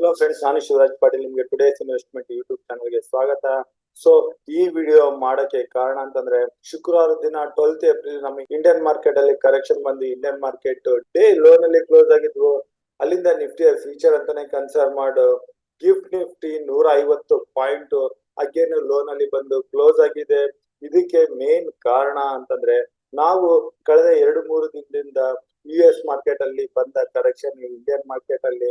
Hello friends, ನಾನು ಶಿವರಾಜ್ ಪಾಟೀಲ್. ನಿಮಗೆ today's investment YouTube ಚಾನಲ್ಗೆ ಸ್ವಾಗತ. ಸೊ ಈ ವಿಡಿಯೋ ಮಾಡಕ್ಕೆ ಕಾರಣ ಅಂತಂದ್ರೆ, ಶುಕ್ರವಾರ ದಿನ 12th ಏಪ್ರಿಲ್ ನಮ್ಮ ಇಂಡಿಯನ್ ಮಾರ್ಕೆಟ್ ಅಲ್ಲಿ ಕರೆಕ್ಷನ್ ಬಂದು ಇಂಡಿಯನ್ ಮಾರ್ಕೆಟ್ ಡೇ ಲೋ ನಲ್ಲಿ ಕ್ಲೋಸ್ ಆಗಿದ್ವು. ಅಲ್ಲಿಂದ ನಿಫ್ಟಿಯ ಫ್ಯೂಚರ್ ಅಂತಾನೆ ಕನ್ಸಿಡರ್ ಮಾಡು gift Nifty 150 point again low ನಲ್ಲಿ ಬಂದು ಕ್ಲೋಸ್ ಆಗಿದೆ. ಇದಕ್ಕೆ ಮೇನ್ ಕಾರಣ ಅಂತಂದ್ರೆ, ನಾವು ಕಳೆದ 2-3 ದಿನದಿಂದ US ಮಾರ್ಕೆಟ್ ಅಲ್ಲಿ ಬಂದ ಕರೆಕ್ಷನ್ ಇಂಡಿಯನ್ ಮಾರ್ಕೆಟ್ ಅಲ್ಲಿ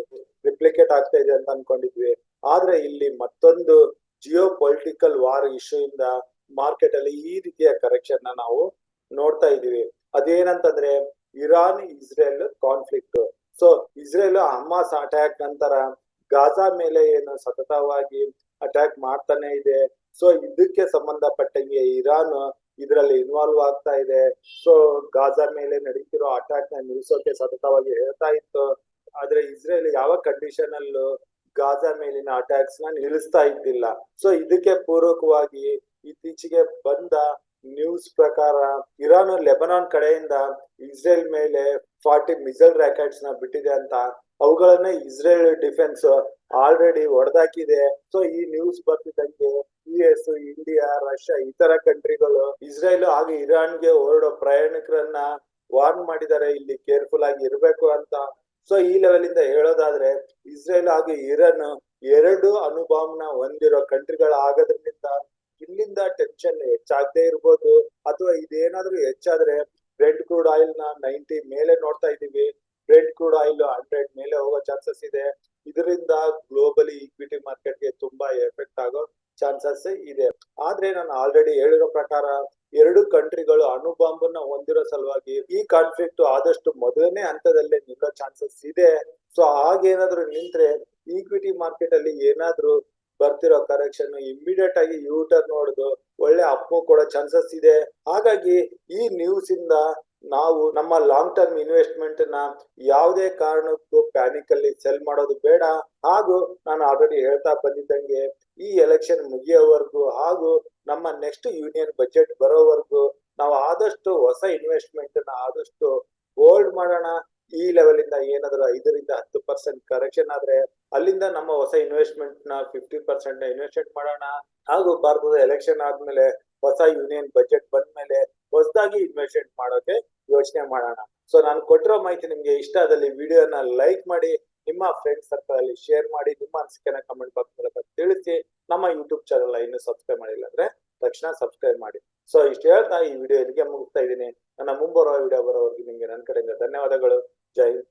ರಿಪ್ಲಿಕೇಟ್ ಆಗ್ತಾ ಇದೆ ಅಂತ ಅನ್ಕೊಂಡಿದ್ವಿ. ಆದ್ರೆ ಇಲ್ಲಿ ಮತ್ತೊಂದು ಜಿಯೋ ಪೊಲಿಟಿಕಲ್ ವಾರ್ ಇಶ್ಯೂ ಇಂದ ಮಾರ್ಕೆಟ್ ಅಲ್ಲಿ ಈ ರೀತಿಯ ಕರೆಕ್ಷನ್ ನ ನಾವು ನೋಡ್ತಾ ಇದೀವಿ. ಅದೇನಂತಂದ್ರೆ, Iran Israel conflict. So Israel Hamas attack ನಂತರ ಗಾಜಾ ಮೇಲೆ ಏನು ಸತತವಾಗಿ ಅಟ್ಯಾಕ್ ಮಾಡ್ತಾನೆ ಇದೆ. ಸೊ ಇದಕ್ಕೆ ಸಂಬಂಧಪಟ್ಟಂಗೆ ಇರಾನ್ ಇದರಲ್ಲಿ ಇನ್ವಾಲ್ವ್ ಆಗ್ತಾ ಇದೆ. ಸೊ ಗಾಜಾ ಮೇಲೆ ನಡೀತಿರೋ ಅಟ್ಯಾಕ್ ನ ನಿಲ್ಲಿಸೋಕೆ ಸತತವಾಗಿ ಹೇಳ್ತಾ ಇತ್ತು. ಆದ್ರೆ ಇಸ್ರೇಲ್ ಯಾವ ಕಂಡೀಷನ್ ಅಲ್ಲೂ ಗಾಜಾ ಮೇಲಿನ ಅಟ್ಯಾಕ್ಸ್ ನ ನಿಲ್ಲಿಸ್ತಾ ಇದ್ದಿಲ್ಲ. ಸೊ ಇದಕ್ಕೆ ಪೂರಕವಾಗಿ ಇತ್ತೀಚೆಗೆ ಬಂದ ನ್ಯೂಸ್ ಪ್ರಕಾರ ಇರಾನ್ ಲೆಬನಾನ್ ಕಡೆಯಿಂದ ಇಸ್ರೇಲ್ ಮೇಲೆ 40 ಮಿಸೈಲ್ ರಾಕೆಟ್ಸ್ ನ ಬಿಟ್ಟಿದೆ ಅಂತ. ಅವುಗಳನ್ನ ಇಸ್ರೇಲ್ ಡಿಫೆನ್ಸ್ ಆಲ್ರೆಡಿ ಹೊಡೆದಾಕಿದೆ. ಸೊ ಈ ನ್ಯೂಸ್ ಬರ್ತಿದ್ದಂಗೆ US, ಇಂಡಿಯಾ, ರಷ್ಯಾ ಇತರ ಕಂಟ್ರಿಗಳು ಇಸ್ರೇಲ್ ಹಾಗೂ ಇರಾನ್ಗೆ ಹೊರಡೋ ಪ್ರಯಾಣಿಕರನ್ನ ವಾರ್ನ್ ಮಾಡಿದ್ದಾರೆ, ಇಲ್ಲಿ ಕೇರ್ಫುಲ್ ಆಗಿ ಇರಬೇಕು ಅಂತ. ಸೊ ಈ ಲೆವೆಲ್ ಇಂದ ಹೇಳೋದಾದ್ರೆ, ಇಸ್ರೇಲ್ ಹಾಗೂ ಇರಾನ್ ಎರಡು ಅಣುಬಾಂಬ್ನ ಹೊಂದಿರೋ ಕಂಟ್ರಿಗಳಾಗೋದ್ರಿಂದ ಇಲ್ಲಿಂದ ಟೆನ್ಷನ್ ಹೆಚ್ಚಾಗದೆ ಇರ್ಬೋದು. ಅಥವಾ ಇದೇನಾದ್ರೂ ಹೆಚ್ಚಾದ್ರೆ ಬ್ರೆಂಟ್ ಕ್ರೂಡ್ ಆಯಿಲ್ ನ 90 ಮೇಲೆ ನೋಡ್ತಾ ಇದೀವಿ. ಬ್ರೆಂಟ್ ಕ್ರೂಡ್ ಆಯಿಲ್ 100 ಮೇಲೆ ಹೋಗೋ ಚಾನ್ಸಸ್ ಇದೆ. ಇದರಿಂದ ಗ್ಲೋಬಲಿ ಈಕ್ವಿಟಿ ಮಾರ್ಕೆಟ್ಗೆ ತುಂಬಾ ಎಫೆಕ್ಟ್ ಆಗೋ ಚಾನ್ಸಸ್ ಇದೆ. ಆದ್ರೆ ನಾನು ಆಲ್ರೆಡಿ ಹೇಳಿರೋ ಪ್ರಕಾರ ಎರಡು ಕಂಟ್ರಿಗಳು ಅಣು ಬಾಂಬನ್ನ ಹೊಂದಿರೋ ಸಲುವಾಗಿ ಈ ಕಾನ್ಫ್ಲಿಕ್ಟ್ ಆದಷ್ಟು ಮೊದಲನೇ ಹಂತದಲ್ಲೇ ನಿಲ್ಲೋ ಚಾನ್ಸಸ್ ಇದೆ. ಸೊ ಹಾಗೇನಾದ್ರೂ ನಿಂತ್ರೆ ಈಕ್ವಿಟಿ ಮಾರ್ಕೆಟ್ ಅಲ್ಲಿ ಏನಾದ್ರೂ ಬರ್ತಿರೋ ಕರೆಕ್ಷನ್ ಇಮಿಡಿಯೇಟ್ ಆಗಿ ಯೂಟರ್ನ್ ನೋಡುದು ಒಳ್ಳೆ ಅಪ್ ಕೊಡೋ ಚಾನ್ಸಸ್ ಇದೆ. ಹಾಗಾಗಿ ಈ ನ್ಯೂಸ್ ಇಂದ ನಾವು ನಮ್ಮ ಲಾಂಗ್ ಟರ್ಮ್ ಇನ್ವೆಸ್ಟ್ಮೆಂಟ್ ನ ಯಾವುದೇ ಕಾರಣಕ್ಕೂ ಪ್ಯಾನಿಕ್ ಅಲ್ಲಿ ಸೆಲ್ ಮಾಡೋದು ಬೇಡ. ಹಾಗೂ ನಾನು ಆಲ್ರೆಡಿ ಹೇಳ್ತಾ ಬಂದಿದ್ದಂಗೆ, ಈ ಎಲೆಕ್ಷನ್ ಮುಗಿಯೋವರೆಗೂ ಹಾಗೂ ನಮ್ಮ ನೆಕ್ಸ್ಟ್ ಯೂನಿಯನ್ ಬಜೆಟ್ ಬರೋವರೆಗೂ ನಾವು ಆದಷ್ಟು ಹೊಸ ಇನ್ವೆಸ್ಟ್ಮೆಂಟ್ ನ ಆದಷ್ಟು ಹೋಲ್ಡ್ ಮಾಡೋಣ. ಈ ಲೆವೆಲ್ ಇಂದ ಏನಾದ್ರೂ 5-10% ಕರೆಕ್ಷನ್ ಆದ್ರೆ ಅಲ್ಲಿಂದ ನಮ್ಮ ಹೊಸ ಇನ್ವೆಸ್ಟ್ಮೆಂಟ್ ನ 50% ಇನ್ವೆಸ್ಟ್ಮೆಂಟ್ ಮಾಡೋಣ. ಹಾಗೂ ಭಾರತದ ಎಲೆಕ್ಷನ್ ಆದ್ಮೇಲೆ ಹೊಸ ಯೂನಿಯನ್ ಬಜೆಟ್ ಬಂದ್ಮೇಲೆ ಹೊಸದಾಗಿ ಇನ್ವೆಸ್ಟ್ಮೆಂಟ್ ಮಾಡೋಕೆ ಯೋಚನೆ ಮಾಡೋಣ. ಸೊ ನಾನು ಕೊಟ್ಟಿರೋ ಮಾಹಿತಿ ನಿಮ್ಗೆ ಇಷ್ಟ ಆದಲ್ಲಿ ವಿಡಿಯೋನ ಲೈಕ್ ಮಾಡಿ, ನಿಮ್ಮ ಫ್ರೆಂಡ್ಸ್ ಸರ್ಕಲ್ ಅಲ್ಲಿ ಶೇರ್ ಮಾಡಿ, ನಿಮ್ಮ ಅನಿಸಿಕೆನ ಕಮೆಂಟ್ ಬಾಕ್ಸ್ ಮೂಲಕ ತಿಳಿಸಿ. ನಮ್ಮ ಯೂಟ್ಯೂಬ್ ಚಾನಲ್ ಇನ್ನೂ ಸಬ್ಸ್ಕ್ರೈಬ್ ಮಾಡಿಲ್ಲ ಅಂದ್ರೆ ತಕ್ಷಣ ಸಬ್ಸ್ಕ್ರೈಬ್ ಮಾಡಿ. ಸೊ ಇಷ್ಟು ಹೇಳ್ತಾ ಈ ವಿಡಿಯೋ ಇಲ್ಲಿಗೆ ಮುಗಿಸ್ತಾ ಇದ್ದೀನಿ. ನನ್ನ ಮುಂಬರುವ ವಿಡಿಯೋ ಬರೋವರೆಗೂ ನಿಮ್ಗೆ ನನ್ನ ಕಡೆಯಿಂದ ಧನ್ಯವಾದಗಳು. ಜೈ ಹಿಂದ್.